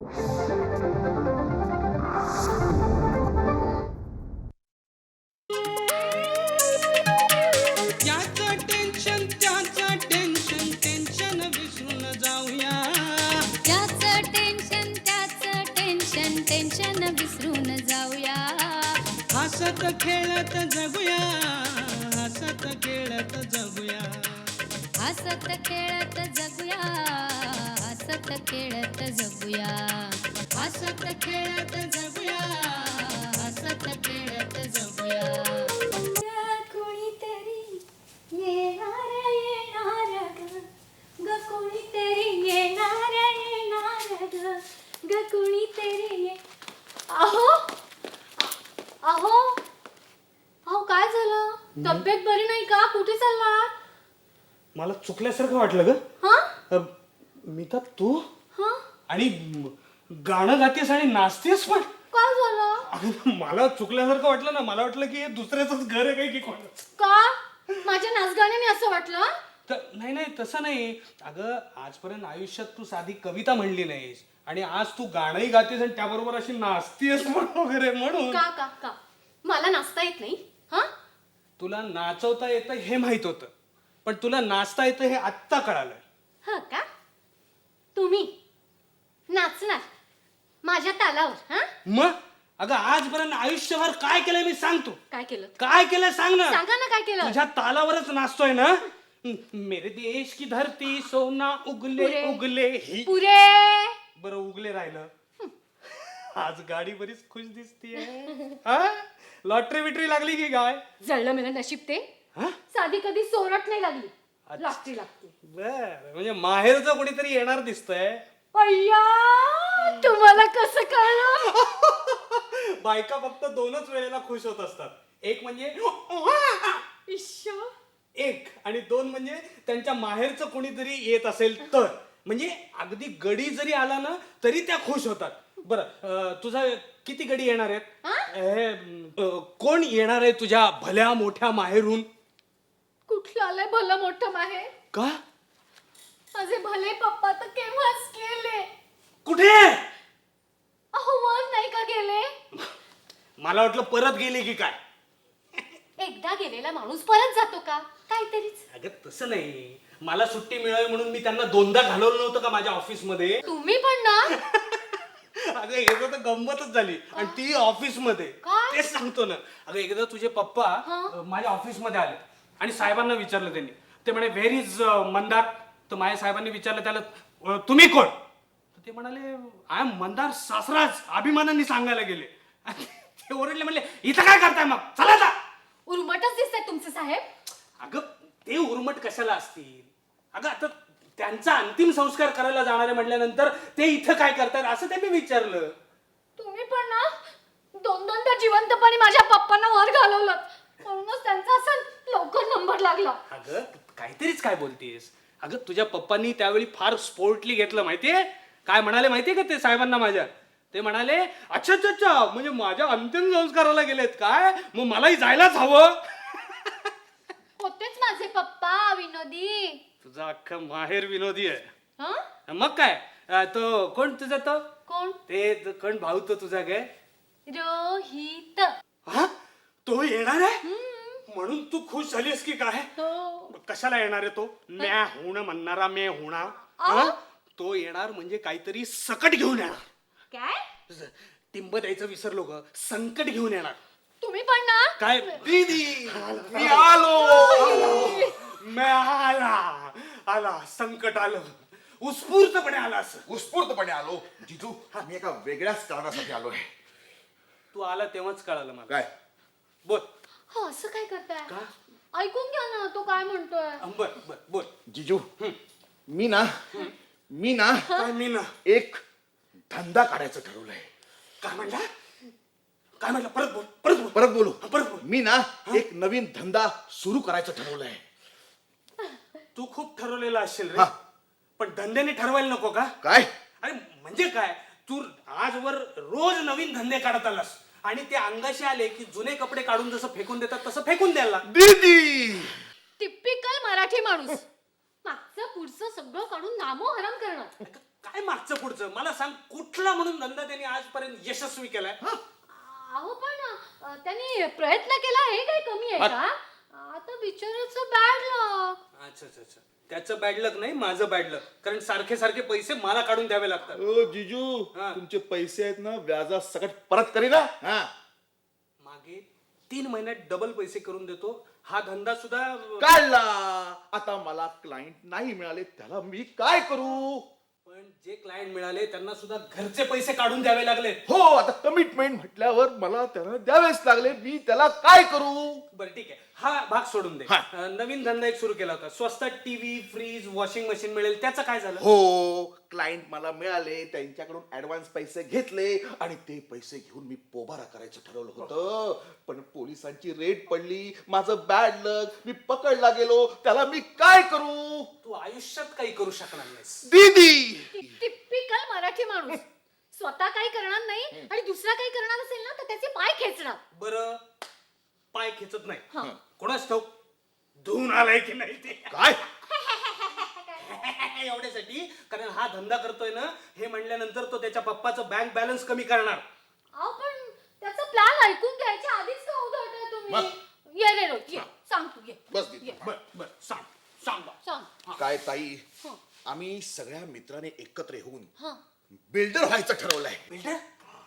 याचं टेन्शन त्याचं tension tension विसरून जाऊया. त्याचं टेन्शन त्याचं टेन्शन टेन्शन विसरून जाऊया. हसत खेळत जगूया. हसत खेळत जगूया. हसत खेळत जगूया. हसत खेळत जगूया. हसत खेळत जगूया. हसत खेळत जगूया. कोणीतरी येणार येणार ग कोणीतरी येणार येणार ग कोणीतरी अहो अहो अहो काय झालं? तब्येत बरी नाही का? कुठे चालला? मला चुकल्यासारखं वाटलं ग. हा मी तर तू हा आणि गाणं गातेस आणि नाचतेस पण. काय झालं? अगं मला चुकल्यासारखं वाटलं ना. मला वाटलं की हे दुसऱ्याच घर आहे काही की कोण. का माझ्या नाचगाण्याने असं वाटलं? नाही नाही तसं नाही. अगं आजपर्यंत आयुष्यात तू साधी कविता म्हणली नाहीस आणि आज तू गाणंही गातेस आणि त्याबरोबर अशी नाचतेस पण वगैरे म्हणून. का का का मला नाचता येत नाही? हा तुला नाचवता येतं हे माहित होतं पण तुला नाचता येतं हे आत्ता कळालं. हा का तुम्ही नाचणार माझ्या तालावर? हा मग अगं आजपर्यंत आयुष्यभर काय केलंय मी सांगतो. काय केलं? काय केलंय सांग ना. सांगा ना काय केलं? तुझ्या तालावरच नाचतोय ना. मेरे देश की धरती सोना उगले पुरे. उगले ही. पुरे बरं उगले राहिलं. आज गाडी बरीच खुश दिसतीये. लॉटरी बिटरी लागली की काय? जळलं मला नशीब ते. हा? साधी कधी सोरट नाही लागली. अच्छा. लागती लागती. बर म्हणजे माहेरचं कोणीतरी येणार दिसतंय. अय्या तुम्हाला कसं कळलं? बायका फक्त दोनच वेळेला खुश होत असतात. एक म्हणजे ईश्वर एक आणि दोन म्हणजे त्यांच्या माहेरचं कोणीतरी येत असेल तर. म्हणजे अगदी गडी जरी आला ना तरी त्या खुश होतात. बरं तुझा किती गडी येणार आहेत? कोण येणार आहे तुझ्या भल्या मोठ्या माहेरून? कुठलं आलंय भलं मोठं माहे? का? माझे भले पप्पा तर केव्हाच गेले. कुठे? अहो वर नाही का गेले? मला वाटलं परत गेले की काय. एकदा गेलेला माणूस परत जातो का? काहीतरीच. अगं तसं नाही. मला सुट्टी मिळावी म्हणून मी त्यांना दोनदा घालवलं नव्हतं का माझ्या ऑफिसमध्ये. तुम्ही पण ना. अगं एकदा तर गंमतच झाली आणि ती ऑफिस मध्ये. काय? तेच सांगतो ना. अगं एकदा तुझे पप्पा माझ्या ऑफिस मध्ये आले आणि साहेबांना विचारलं त्यांनी. ते म्हणे व्हेर इज मंदार. तर माझ्या साहेबांनी विचारलं त्याला तुम्ही कोण? तर ते म्हणाले आय एम मंदार सासराज. अभिमानाने सांगायला गेले. ते ओरडले म्हणले इथं काय करताय मग चला जा. उर्मटच दिसताय तुमचे साहेब. अगं ते उर्मट कशाला असतील. अगं आता त्यांचा अंतिम संस्कार करायला जाणारे म्हटल्यानंतर ते इथं काय करतात असं त्यांनी विचारलं. तुम्ही पण ना दोन दोनदा जिवंतपणे माझ्या पप्पांना वर घालवलं म्हणूनच त्यांचा असं लवकर नंबर लागला. अगं काहीतरीच काय बोलतेस. अगं तुझ्या पप्पांनी त्यावेळी फार स्पोर्टली घेतलं माहितीये. काय म्हणाले माहितीये का ते साहेबांना माझ्या? ते म्हणाले अच्छा अच्छा अच्छा म्हणजे माझ्या अंतिम संस्काराला गेलेत काय मग मलाही जायलाच हवं. होतेच माझे पप्पा विनोदी. तुझा अख्खं माहेर विनोदी आहे. हं? मग काय तो कोण तुझा तो कोण? ते कोण भाऊ तो तुझा काय? रोहित. हा तो येणार आहे म्हणून तू खुश झालीस की काय? हो. कशाला येणार आहे तो? म्या होणं म्हणणारा मे होणार. हा? तो येणार म्हणजे काहीतरी सकट घेऊन येणार. काय? टिंब द्यायचं विसरलो ग. संकट घेऊन येणार. तुम्ही पण ना. काय दीदी मी आलो. मैं आला संकट आलं. उत्स्फूर्तपणे आलास. उत्स्फूर्तपणे आलो जिजू. मी एका वेगळ्याच कारणासाठी आलोय. तू आला तेव्हाच कळालं मला. काय? बोल. हो असं काय करताय? का? ऐकून घ्या ना तो काय म्हणतोय. बर बर बोल. जिजू मी ना काय मी ना एक धंदा काढायचं ठरवलंय. काय म्हणला? काय म्हणला? परत बोल परत बोल परत बोलू. परत बोल. मी ना एक नवीन धंदा सुरू करायचं ठरवलंय. तू खूप ठरवलेला असशील रे. हा. पण धंद्याने ठरवायला नको का? काय? अरे म्हणजे काय तू आजवर रोज नवीन धंदे काढत आलास आणि ते अंगाशी आले की जुने कपडे काढून जसं फेकून देतात तसं फेकून द्यायला. दीदी टिपिकल मराठी माणूस. मागचं पुढचं सगळं काढून नामो हराम करणार. काय मागचं पुढचं मला सांग, कुठला म्हणून धंदा त्यांनी आजपर्यंत यशस्वी केलाय? अहो पण त्यांनी प्रयत्न केला हे काय कमी आहे का? आता बिचाराचं बॅड लक. अच्छा अच्छा अच्छा, त्याचं बॅड लक नाही, माझं बॅड लक. कारण सारखे सारखे पैसे मला काढून द्यावे लागतात. ओ जिजू, हा. तुमचे पैसे आहेत ना व्याजा सकट परत करीना. हा मागे 3 महिन्यात डबल पैसे करून देतो. हा धंदा सुद्धा काढला. आता मला क्लायंट नाही मिळाले, त्याला मी काय करू? पण जे क्लायंट मिळाले त्यांना सुद्धा घरचे पैसे काढून द्यावे लागले. हो, आता कमिटमेंट म्हटल्यावर मला त्याला द्यावेच लागले. मी त्याला काय करू? बरं ठीक आहे, हा भाग सोडून दे. हा. नवीन धंदा एक सुरू केला होता, स्वस्तात टीव्ही, फ्रीज, वॉशिंग मशीन मिळेल, त्याचं काय झालं? हो, क्लायंट मला मिळाले, त्यांच्याकडून ऍडव्हान्स पैसे घेतले आणि ते पैसे घेऊन मी पोबारा करायचं ठरवलं होतं. पण पोलिसांची रेड पडली, माझं बॅड लक, मी पकडला गेलो. त्याला मी काय करू? तू आयुष्यात काही करू शकणार नाहीस. दीदी, टिपिकल मराठी माणूस. स्वतः काही करणार नाही आणि दुसरा काही करणार असेल ना तर त्याचे पाय खेचणार. बरं, पाय खेचत नाही, हा. कोणाच ठाऊक धुवून आलाय की नाही ते. काय? एवढ्यासाठी, कारण हा धंदा करतोय ना हे म्हणल्यानंतर तो त्याच्या पप्पाचं बँक बॅलन्स कमी करणार. अहो पण त्याचा प्लॅन ऐकून घ्यायच्या आधीच का उधळताय तुम्ही? ये रे रोज ये, सांग तू ये. बस दीदी. ये. बर बर, सांग सांग बा. सांग. काय ताई, हं. आम्ही सगळ्या मित्रांनी एकत्र येऊन हं. बिल्डर व्हायचं ठरवलंय. बिल्डर?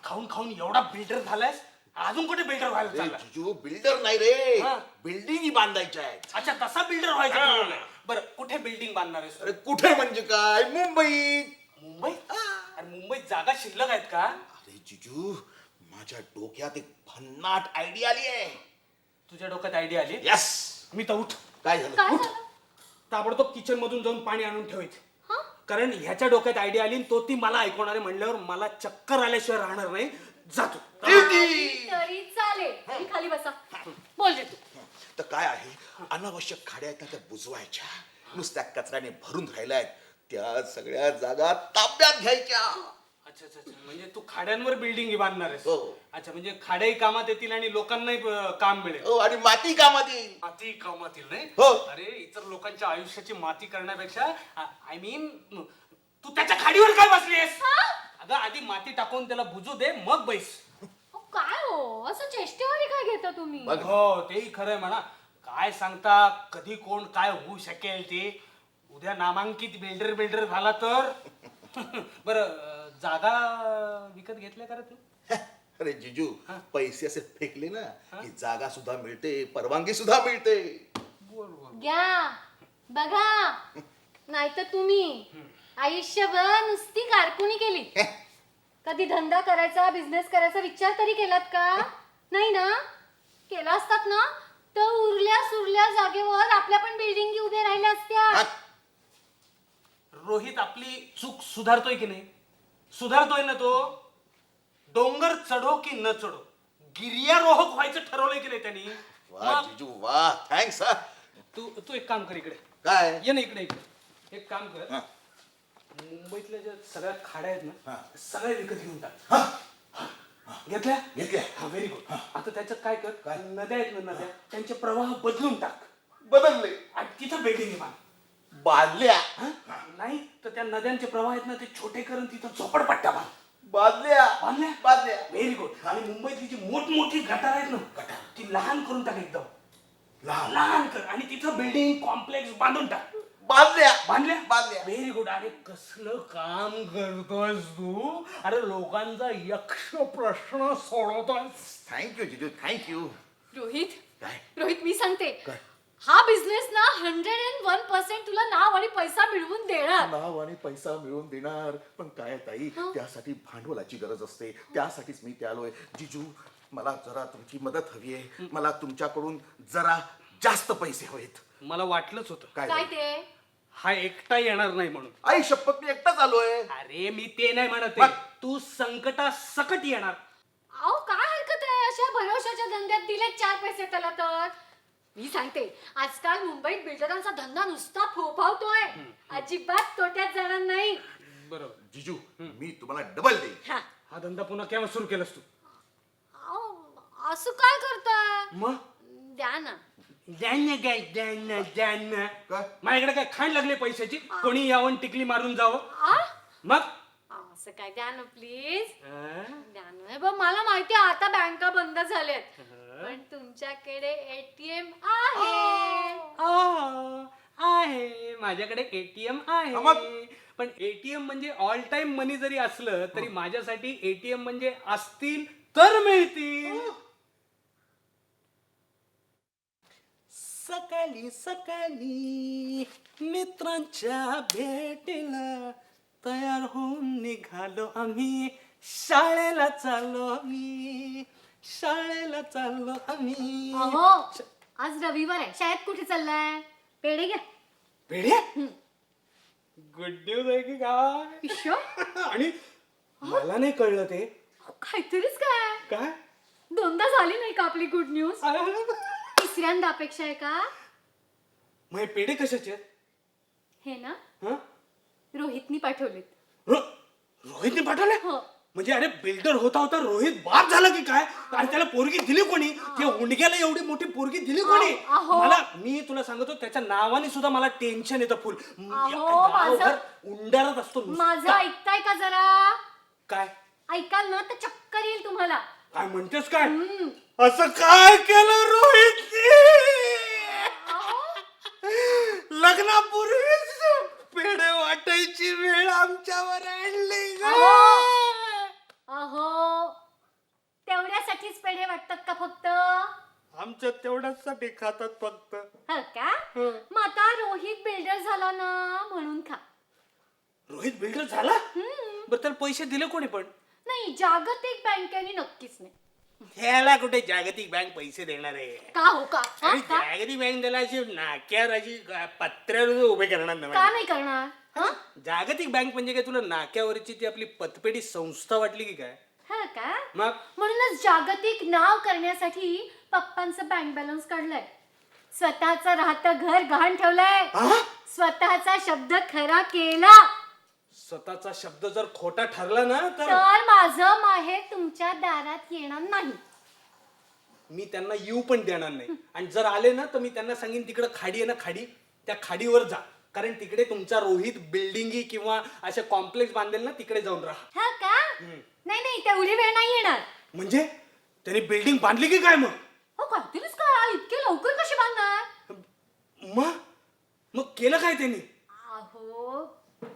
खाऊन खाऊन एवढा बिल्डर झालायस, अजून कुठे बिल्डर व्हायला रे चालला? जिजू, बिल्डर नाही रे, हा. बिल्डिंग बांधायच्या आहेत. अच्छा, तसा बिल्डर व्हायचा ठरवलंय. बरं, कुठे बिल्डिंग बांधणार आहेस? अरे कुठे म्हणजे काय? मुंबईत. मुंबईत? अरे मुंबईत जागा शिल्लक आहेत का? अरे जिजू, माझ्या डोक्यात एक भन्नाट आयडिया आली आहे. तुझ्या डोक्यात आयडिया आली? यस. मी तर उठ, काय झालं? काय झालं? ताबडतोब किचन मधून जाऊन पाणी आणून ठेवायचे. हं? कारण ह्याच्या डोक्यात आयडिया आली आणि तो ती मला ऐकवणार आहे म्हणल्यावर मला चक्कर आल्याशिवाय राहणार नाही. जातो. दीदी. तरी चालेल. तुम्ही खाली बसा. बोल रे तू. तर काय आहे, अनावश्यक खाड्या आहेत ना त्या बुजवायच्या. नुसत्या कचऱ्याने भरून राहिल्यात, त्या सगळ्या जागा ताब्यात घ्यायच्या. अच्छा अच्छा अच्छा, म्हणजे तू खाड्यांवर बिल्डिंग बांधणार आहेस? हो. अच्छा, म्हणजे खाड्याही कामात येतील आणि लोकांनाही काम मिळेल. हो, आणि माती कामात येईल. माती कामात येईल नाही? हो. अरे, इतर लोकांच्या आयुष्याची माती करण्यापेक्षा आय मीन तू त्याच्या खाडीवर काय बसलीस? अगं, आधी माती टाकून त्याला बुजू दे, मग बैस. अहो, काय हो असं चेष्टेवारी काय घेता तुम्ही? बघ. हो, तेही खरंय म्हणा. काय सांगता कधी कोण काय होऊ शकेल ते. उद्या नामांकित बिल्डर बिल्डर झाला तर. बरं, जागा विकत घेतल्या का रे तू? अरे जिजू, पैसे असे फेकले ना की जागा सुद्धा मिळते, परवानगी सुद्धा मिळते. घ्या बघा, नाहीतर तुम्ही आयुष्यभर नुसती कारकुनी केली. कधी धंदा करायचा, बिझनेस करायचा विचार तरी केलात का? नाही ना? केला असतात ना तर उरल्या सुरल्या जागेवर आपल्या पण बिल्डिंगी उभ्या राहिल्या असत्या. रोहित आपली चूक सुधारतोय की नाही? सुधारतोय ना तो? डोंगर चढो की न चढो, गिर्यारोहक व्हायचं ठरवलंय की नाही त्यांनी? वा जिजू वा, थँक्स. तू तू एक काम कर, इकडे काय? ये ना, इकडे इकडे एक काम कर. हा. मुंबईतल्या ज्या सगळ्या खाड्या आहेत हा. ना, सगळ्या विकत घेऊन टाक. हा. घेतल्या? घेतल्या. हा, व्हेरी गुड. आता त्याच्यात काय कर, नद्या आहेत ना, नद्या त्यांचे प्रवाह बदलून टाक बदलले. आणि तिथं बिल्डिंग बांध. बादल्या. नाही तर त्या नद्यांचे प्रवाह आहेत ना ते छोटे करून तिथं झोपडपट्ट्या बांध. बादल्या. बांधल्या? बादल्या. Very good. आणि मुंबईतली जी मोठमोठी गटार आहेत ना, ती लहान करून टाक, एकदम लहान लहान कर आणि तिथं बिल्डिंग कॉम्प्लेक्स बांधून टाक. बादल्या. बांधल्या? बांधल्या. Very good. अरे कसलं काम करतोयस तू. अरे लोकांचा यक्ष प्रश्न सोडवतोयस. थँक्यू जिजू, थँक्यू. रोहित, काय? रोहित मी सांगते, काय? हा बिझनेस ना 101% तुला नाव आणि पैसा मिळवून देणार. नाव आणि पैसा मिळवून देणार. पण काय ताई, त्यासाठी भांडवलाची गरज असते. त्यासाठीच मी ते आलोय. जिजू, मला जरा तुमची मदत हवी आहे. मला तुमच्याकडून जरा जास्त पैसे हवेत. मला वाटलंच होतं काय ते? हा एकटा येणार नाही म्हणून. आई शपथ, मी एकटाच आलोय. अरे मी ते नाही म्हणत मग? आहे. तू संकटासकट येणार. अहो काय हरकत आहे अशा भरवशाच्या धंद्यात दिले 4 पैसे त्याला तर. मी सांगते, आजकाल मुंबईत बिल्डरांचा धंदा नुसता फोफावतोय. अजिबात तोट्यात जाणार नाही. बरोबर. जिजू, मी तुम्हाला डबल देईन. हा. हा धंदा पुन्हा केव्हा सुरू केलास तू? अहो, असं काय करताय? मग द्या ना. काय काय? माझ्याकडे काय खाण लागले पैशाची? कोणी यावं टिकली मारून जावं? आ? मग असं काय द्या ना प्लीज अं? द्या ना. बघ मला माहिती आहे आता बँका बंद झाल्यात पण तुमच्याकडे एटीएम आहे. आहे माझ्याकडे एटीएम आहे मग? पण एटीएम म्हणजे ऑल टाइम मनी जरी असलं तरी माझ्यासाठी एटीएम म्हणजे असतील तर मिळतील. सकाळी सकाळी मित्रांच्या भेटीला तयार होऊन निघालो आम्ही शाळेला चाललो आम्ही शाळेला चाललो आम्ही. अहो आज रविवार आहे शाळेत कुठे चाललाय पेढे घ्या. पेढे गुड न्यूज आहे की काय पिशव आणि मला नाही कळलं ते काहीतरीच काय काय दोनदा झाली नाही का आपली गुड न्यूज तिसऱ्यांदा अपेक्षा आहे का. मग हे पेढे कशाचे आहेत? हे ना हं? रोहितनी पाठवलेत. रोहितने पाठवले हो म्हणजे अरे बिल्डर होता होता रोहित बाप झाला की काय आणि त्याला पोरगी दिली कोणी त्या उंडग्याला एवढी मोठी पोरगी दिली कोणी अहो. मला मी तुला सांगतो त्याच्या नावाने सुद्धा मला टेन्शन येतं फुल अहो, गावभर उंडारत असतो नुसता. माझं ऐकताय का जरा काय ऐकाल ना तर चक्कर येईल तुम्हाला. काय म्हणतेस काय असं काय केलं रोहित लग्नापूर्वीच पेढे वाटायची वेळ आमच्यावर आणली ग. अहो तेवढ्यासाठीच पेढे वाटतात का फक्त. आमच्या तेवढ्यासाठी खातात फक्त. हो का मग आता रोहित बिल्डर झाला ना म्हणून खा. रोहित बिल्डर झाला बरं त्याला पैसे दिले कोणी पण नाही जागतिक बँकेने नक्कीच नाही. ह्याला कुठे जागतिक बँक पैसे देणार आहे का हो का हा, आणि का जागतिक बँक त्याला अशी नाक्यावर अशी पत्र्यावर उभे करणार का नाही. नाही करणार हा? जागतिक बँक म्हणजे काय तुला नाक्यावरची ती आपली पतपेढी संस्था वाटली की काय. हा का मग म्हणूनच जागतिक नाव करण्यासाठी पप्पांचं बँक बॅलन्स काढलंय. स्वतःचं राहतं घर गहाण ठेवलंय. स्वतःचा शब्द खरा केला स्वतःचा शब्द जर खोटा ठरला ना तर तर माझं माहेर तुमच्या दारात येणार नाही. मी त्यांना येऊ पण देणार नाही आणि जर आले ना तर मी त्यांना सांगेन तिकडे खाडी आहे ना खाडी त्या खाडीवर जा कारण तिकडे तुमचा रोहित बिल्डिंगी किंवा असे कॉम्प्लेक्स बांधेल ना तिकडे जाऊन राहा. हा का नाही नाही तेवढी वेळ नाही येणार. म्हणजे त्यांनी बिल्डिंग बांधली की काय मग हो काहीतरीच काय इतके लवकर कशी बांधणार. मग मग केलं काय त्यांनी. अहो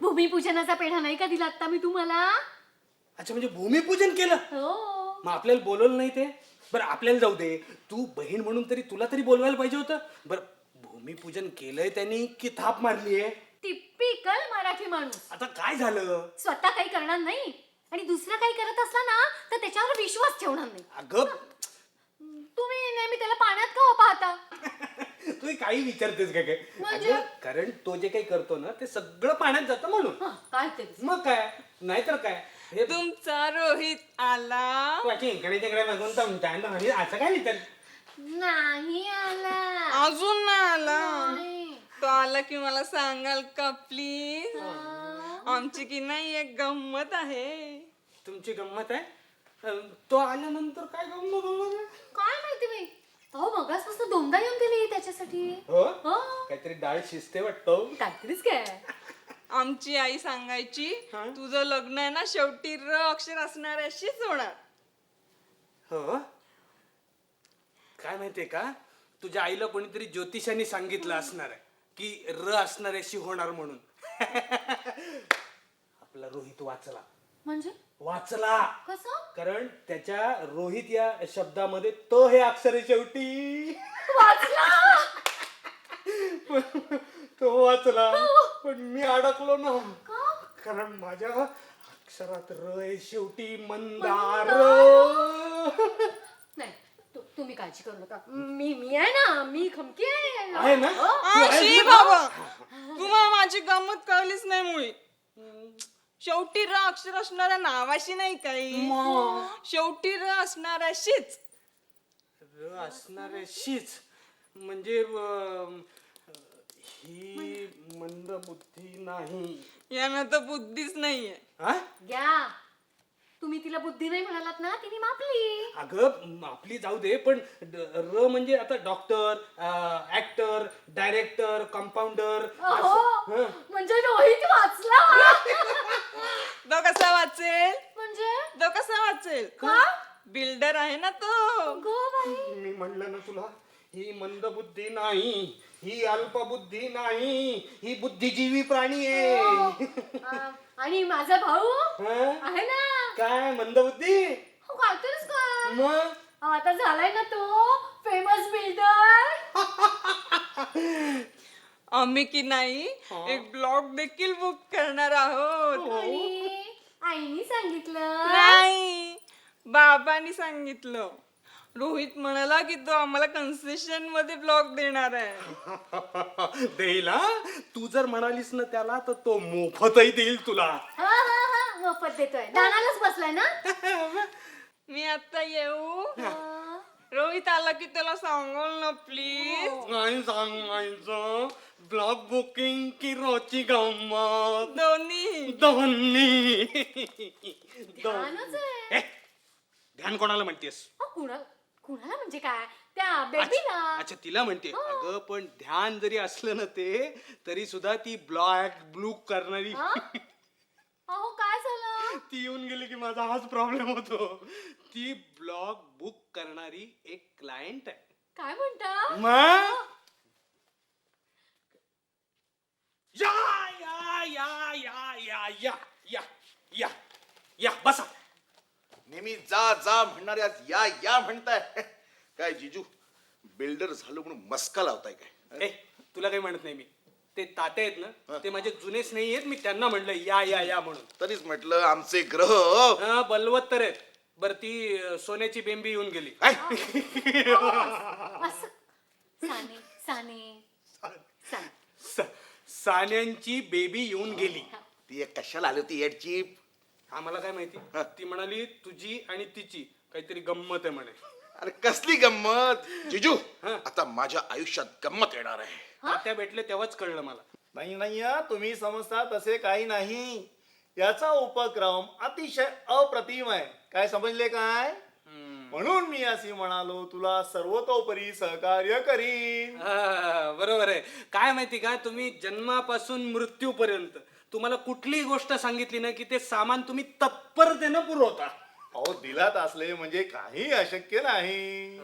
भूमिपूजनाचा पेढा नाही का दिला आता मी तुम्हाला. अच्छा म्हणजे भूमिपूजन केलं हो मग आपल्याला बोलवलं नाही ते. बरं आपल्याला जाऊ दे तू बहीण म्हणून तरी तुला तरी बोलवायला पाहिजे होतं. बरं भूमिपूजन केलंय त्यांनी की थाप मारलीये. टिपिकल मराठी माणूस. आता काय झालं स्वतः काही करणार नाही आणि दुसरं काही करत असला ना तर त्याच्यावर विश्वास ठेवणार नाही. अगं तुम्ही नेहमी त्याला पाण्यात का पाहता. तू काही विचारतेस का काय म्हणजे? अगं, कारण तो जे काही करतो ना ते सगळं पाण्यात जातं म्हणून. काय तरी मग काय नाहीतर काय हे तुमचा रोहित आला. तू अशी इकडे तिकडे बघून तर म्हणजे असं काय विचार. नाही आला. अजून नाही आला. नाही. तो आला की मला सांगाल का प्लीज. आमची की नाही एक गंमत आहे. तुमची गंमत आहे तो आल्यानंतर काय गंमत होणार आहे? काय माहिती मी. अहो मगासपासून दोनदा येऊन गेली त्याच्यासाठी. हो हो काहीतरी डाळ शिजते वाटतं. काहीतरीच काय. आमची आई सांगायची तुझं लग्न आहे ना शेवटी र अक्षर असणाऱ्याशीच होणार. हो काय माहितीये का तुझ्या आईला कोणीतरी ज्योतिषाने सांगितलं असणार आहे की र असणाऱ्याशी होणार म्हणून. आपला रोहित वाचला म्हणजे वाचला कसं कारण त्याच्या रोहित या शब्दामध्ये त हे अक्षर आहे शेवटी. वाचला. तो वाचला पण मी अडकलो ना का? कारण माझ्या अक्षरात र आहे शेवटी मंदार. नाही तुम्ही काळजी करू नका. मी आहे ना मी खमकी आहे ना हो. तू आहेस शी ना? बाबा तुम्हाला माझी गंमत कळलीच नाही मुळी. शेवटी र अक्षर असणाऱ्या नावाशी नाही काही शेवटी र असणाऱ्याशीच. र असणाऱ्याशीच म्हणजे ही मंद बुद्धी नाही. यानं तर बुद्धीच नाहीये. हा? घ्या तुम्ही तिला तिला बुद्धी नाही म्हणालात ना, तिने मापली. अगं आपली जाऊ दे, पण र म्हणजे आता डॉक्टर, ऍक्टर, डायरेक्टर, कंपाऊंडर. अहो, म्हणजे रोहित वाचला. तो कसा वाचेल? म्हणजे तो कसा वाचेल? का? बिल्डर आहे ना तो. Go by. मी म्हणलं ना तुला, ही मंदबुद्धी नाही, ही अल्पबुद्धी नाही, ही बुद्धिजीवी प्राणी आहे. आणि माझा भाऊ हं? आहे ना, काय मंदबुद्धी? हो काहीतरीच काय. मग आता झालाय ना तो फेमस बिल्डर. आम्ही की नाही एक ब्लॉग देखील बुक करणार आहोत. आणि आईनी सांगितलं. नाही, बाबांनी सांगितलं. रोहित म्हणाला की तो आम्हाला कन्सेशन मध्ये ब्लॉग देणार आहे. देईल हा. तू जर म्हणालीस ना त्याला, तर तो मोफतही देईल तुला. हा हा हा, मोफत देतोय. दानालाच बसलाय ना. मी आता येऊ. रोहित आला की त्याला सांगोल ना प्लीज. नाही सांगायचं. ब्लॉग बुकिंग की रोजची गंमत दोन्ही. दोन्ही. ध्यानच आहे. ए, ध्यान कोणाला म्हणतेस? कुणाला म्हणजे काय, त्या बेबीला. अच्छा, तिला म्हणते. अगं पण ध्यान जरी असलं ना ते, तरी सुद्धा ती ब्लॉग ब्लूक करणारी अहो काय झालं? ती येऊन गेली की माझा हाच प्रॉब्लेम होतो. ती ब्लॉग बुक करणारी एक क्लायंट आहे. काय म्हणता? मग या या या या या या या या या बसा. नेहमी जा जा म्हणणाऱ्या या या म्हणताय. काय जिजू, बिल्डर झालो म्हणून मस्का लावताय काय? ए, तुला काही म्हणत नाही मी. ते तात्या आहेत ना, ते माझे जुने स्नेही आहेत. मी त्यांना म्हणलं या या या म्हणून. तरीच म्हटलं आमचे ग्रह. हा, बलवत्तर आहेत. बर, ती सोन्याची बेंबी येऊन गेली. असं साने साने साने. सान्यांची बेबी येऊन गेली. ती एक कशाला आली होती येडची? आम्हाला काय माहिती. ती म्हणाली तुझी आणि तिची काहीतरी गंमत आहे म्हणे. अरे कसली गंमत जिजू? आता माझ्या आयुष्यात गंमत येणार आहे. तात्या भेटले तेव्हाच कळलं मला. नाही नाही हा, तुम्ही समजता तसे काही नाही. याचा उपक्रम अतिशय अप्रतिम आहे. काय समजले काय? म्हणून मी अशी म्हणालो तुला सर्वतोपरी सहकार्य करीन. बरोबर आहे. काय माहिती का, तुम्ही जन्मापासून मृत्यूपर्यंत तुम्हाला कुठलीही गोष्ट सांगितली ना की ते सामान तुम्ही तत्परतेनं पुरवता. अहो दिलात असले म्हणजे काही अशक्य नाही.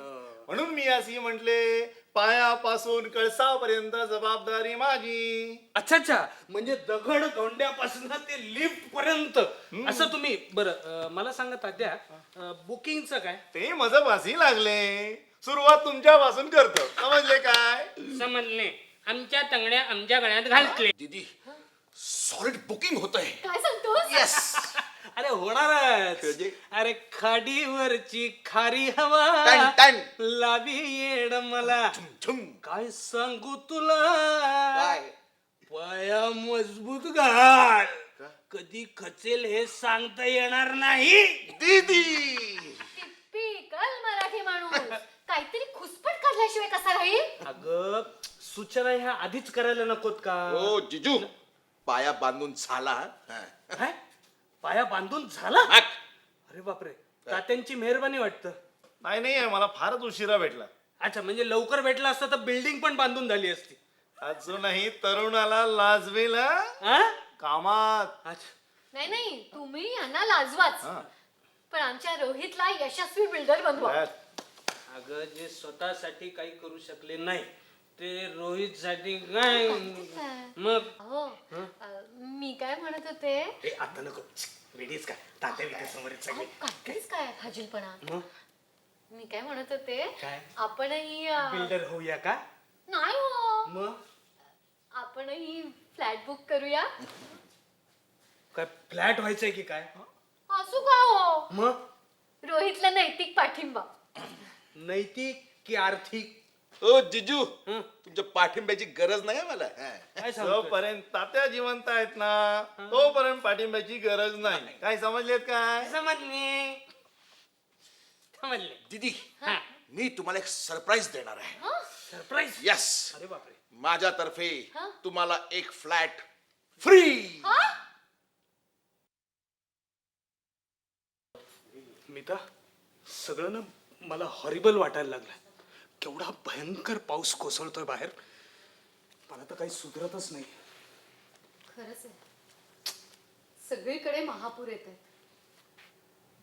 म्हणून मी अशी म्हटले, पायापासून कळसापर्यंत जबाबदारी माझी. अच्छा अच्छा, म्हणजे दगड धोंड्यापासून ते लिफ्ट पर्यंत असं तुम्ही. बरं, मला सांगा तात्या, बुकिंगचं काय? ते माझं भासी लागले. सुरुवात तुमच्यापासून करतो. समजले काय? समजले. आमच्या तंगड्या आमच्या गळ्यात घालतले. दीदी, सॉलिड बुकिंग होत आहे. काय सांगतोस? येस. अरे होणारच. म्हणजे? अरे खाडीवरची खारी हवा टन टन. लावी येड मला. झुम. काय सांगू तुला, काय? पाया मजबूत घाल. कधी खचेल हे सांगता येणार नाही. दीदी, टिपिकल मराठी माणूस. काहीतरी खुसपट काढल्याशिवाय कसा राहील? अगं, सूचना ह्या आधीच करायला नकोत का? ओ जिजू, पाया बांधून झाला. काय? पाया बांधून झाला? हाक. अरे बापरे, तात्यांची मेहरबानी वाटतं. नाही नाही, मला फारच उशिरा भेटला. अच्छा, म्हणजे लवकर भेटला असता तर बिल्डिंग पण बांधून झाली असती. अजूनही तरुणाला लाजवेल हा? कामात. अच्छा. नाही नाही, तुम्ही यांना लाजवाच, पण आमच्या रोहितला यशस्वी बिल्डर बनवा. अगं, जे स्वतःसाठी काही करू शकले नाही ते रोहित साठी काय मग? हो, मी काय म्हणत होते, ए, आता नको. वेडीच काय, तात्या बित्या समोर आहेत सगळे. काहीच काय फाजीलपणा. मग मी काय म्हणत होते, काय? आपणही बिल्डर होऊया का? नाही हो, मग आपणही फ्लॅट बुक करूया. काय फ्लॅट व्हायचंय की काय? असू का हो, मग रोहितला नैतिक पाठिंबा. नैतिक की आर्थिक? ओ जिजू, तुमच्या पाठिंब्याची गरज नाही मला. काय सांगतोय? जोपर्यंत तात्या जिवंत आहेत ना, तोपर्यंत पाठिंब्याची गरज नाही. काय समजलेत काय? समजले. समजले. दीदी, हा. मी तुम्हाला एक सरप्राईज देणार आहे. सरप्राईज? यस. अरे बापरे. माझ्यातर्फे तुम्हाला एक फ्लॅट फ्री. मिता, सगळं ना मला हॉरिबल वाटायला लागलं. केवढा भयंकर पाऊस कोसळतोय बाहेर. मला तर काही सुधरतच नाही. खरंच आहे, सगळीकडे महापूर येत आहेत.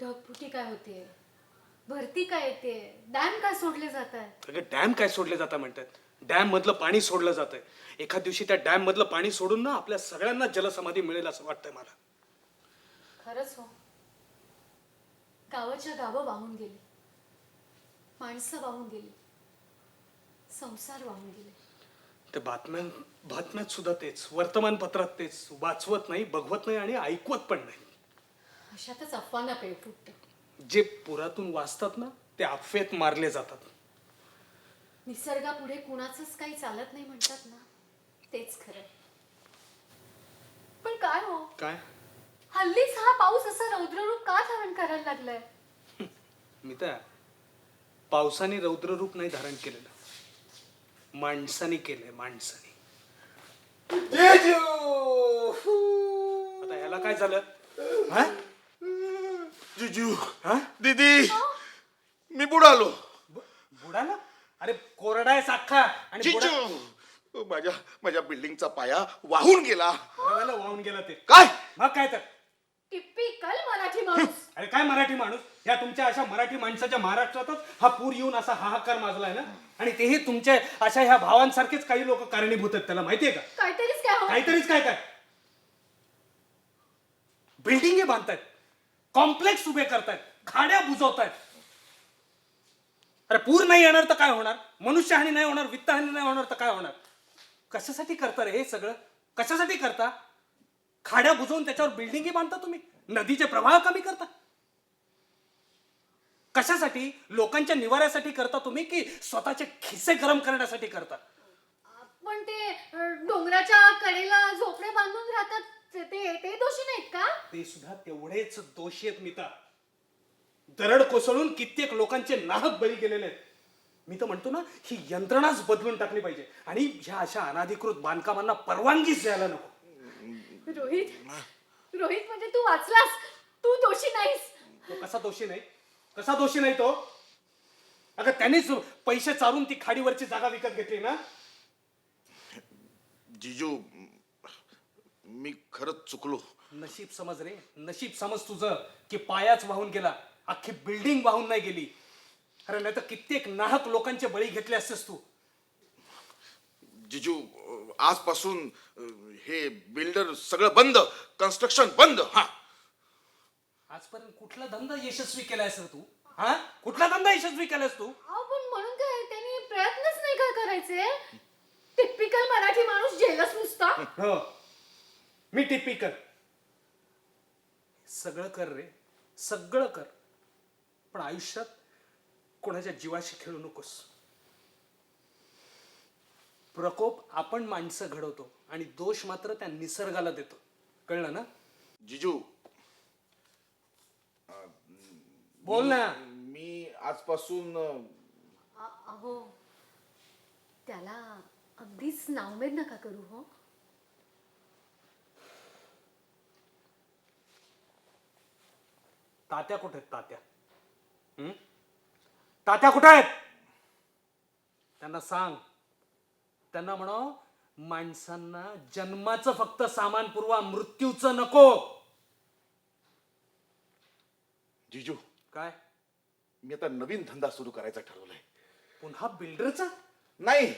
ढगफुटी काय होतीये, भरती काय येते, डॅम काय सोडले जात आहेत. अगं डॅम काय सोडले जाता म्हणतात. डॅम मधलं पाणी सोडलं जात आहे. एखाद दिवशी त्या डॅम मधलं पाणी सोडून ना आपल्या सगळ्यांना जलसमाधी मिळेल असं वाटतंय मला. खरंच हो, गावाच्या गावं वाहून गेली, माणसं वाहून गेली, संसार वाहून गेले. ते बातम्यात सुद्धा तेच, वर्तमानपत्रात तेच. वाचवत नाही, बघवत नाही आणि ऐकवत पण नाही. अशातच अफवांना पेळ फुटते. जे पुरातून वाचतात ना ते अफवेत मारले जातात. निसर्गापुढे कुणाचंच काही चालत नाही म्हणतात ना, तेच खरं. पण काय हो, काय हल्लीच हा पाऊस असं रौद्ररूप का धारण करायला लागलाय? मिता, पावसाने रौद्ररूप नाही धारण केलेलं, माणसाने केलंय. माणसाने. आता ह्याला काय झालं? हा? जिजू, हा? दीदी, मी बुडालो. बुडाला? अरे कोरडा आहे साखा आणि जिजू, माझ्या बिल्डिंगचा पाया वाहून गेला. बुडाला वाहून गेला ते. काय? मग काय तर. टिपिकल मराठी माणूस. अरे काय मराठी माणूस? या तुमच्या अशा मराठी माणसाच्या महाराष्ट्रातच हा पूर येऊन असा हाहाकार माजलाय ना. आणि तेही तुमच्या अशा ह्या भावांसारखेच काही लोक कारणीभूत आहेत त्याला, माहितीये का? काहीतरीच काय हो. काहीतरीच काय काय बिल्डिंगे बांधतायत, कॉम्प्लेक्स उभे करतायत, खाड्या बुजवतायत. अरे पूर नाही येणार तर काय होणार? मनुष्यहानी नाही होणार, वित्तहानी नाही होणार तर काय होणार? कशासाठी करता रे हे सगळं? कशासाठी करता? खाड्या बुजवून त्याच्यावर बिल्डिंगी बांधता तुम्ही, नदीचे प्रवाह कमी करता. कशासाठी? लोकांच्या निवाऱ्यासाठी करता तुम्ही की स्वतःचे खिसे गरम करण्यासाठी करता? पण ते डोंगराच्या कडेला झोपडे बांधून राहतात ते दोषी नाहीत का? ते सुद्धा तेवढेच दोषी आहेत मिता. दरड कोसळून कित्येक लोकांचे नाहक बळी गेलेले आहेत. मी तर म्हणतो ना, ही यंत्रणाच बदलून टाकली पाहिजे आणि ह्या अशा अनाधिकृत बांधकामांना परवानगीच द्यायला नको. रोहित म्हणजे तू वाचलास, तू दोषी नाहीस. तो कसा दोषी नाही? कसा दोषी नाही तो? अगं त्यानेच पैसे चारून ती खाडीवरची जागा विकत घेतली ना. जिजू, मी खरंच चुकलो. नशीब समज रे, नशीब समज तुझं की पायाच वाहून गेला, अख्खी बिल्डिंग वाहून नाही गेली. अरे नाही तर कित्येक नाहक लोकांचे बळी घेतले असतेस तू. जिजू, आजपासून हे बिल्डर सगळं बंद, कन्स्ट्रक्शन बंद. हा, आजपर्यंत कुठला धंदा यशस्वी केलायस रे तू? हा, कुठला धंदा यशस्वी केलायस तू? अहो पण म्हणून काय त्यांनी प्रयत्नच नाही का करायचे? टिपिकल मराठी माणूस जेलच नुसता. हो, मी टिपिकल. सगळं कर रे, सगळं कर, पण आयुष्यात कोणाच्या जीवाशी खेळू नकोस. प्रकोप आपण माणसं घडवतो आणि दोष मात्र त्या निसर्गाला देतो. कळलं ना? जिजू, बोल ना. मी आजपासून अहो त्याला अगदीच नावमेद नका करू हो. तात्या कुठे आहेत? तात्या तात्या कुठे आहेत? त्यांना सांग, त्यांना म्हणाव माणसांना जन्माचं फक्त सामान पुरवा, मृत्यूचं नको. जिजू, काय? मी आता नवीन धंदा सुरू करायचा ठरवलाय. पुन्हा बिल्डरचा? नाही,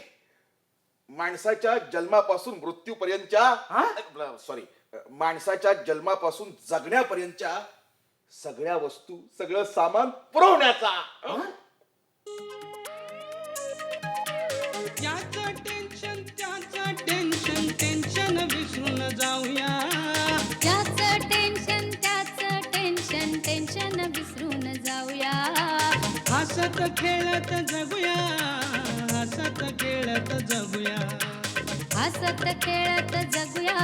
माणसाच्या जन्मापासून मृत्यूपर्यंतच्या, सॉरी, माणसाच्या जन्मापासून जगण्यापर्यंतच्या सगळ्या वस्तू, सगळं सामान पुरवण्याचा. याचं टेन्शन त्याचं टेन्शन, टेन्शन विसरून जाऊया. ज्याचं टेन्शन त्याचं टेन्शन, टेन्शन विसरून जाऊया. हसत खेळत जगूया, हसत खेळत जगूया. हसत खेळत जगूया,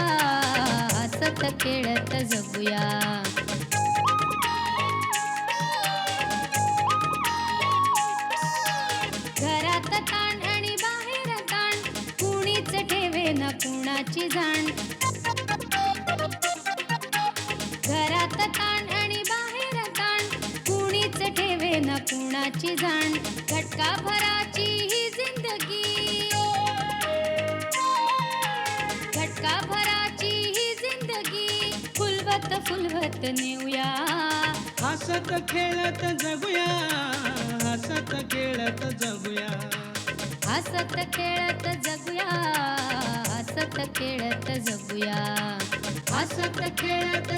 हसत खेळत जगूया. घरात ताण आणि बाहेर ताण, कुणीच ठेवे ना कुणाची जाण. घरात ताण आणि बाहेर ताण, कुणीच कुणाची जाण घटका भराची ही जिंदगी घटका भराची ही जिंदगी फुलवत फुलवत नेऊया हसत खेळत जगूया हसत खेळत जगूया हसत खेळत जगूया हसत खेळत जगूया हसत खेळत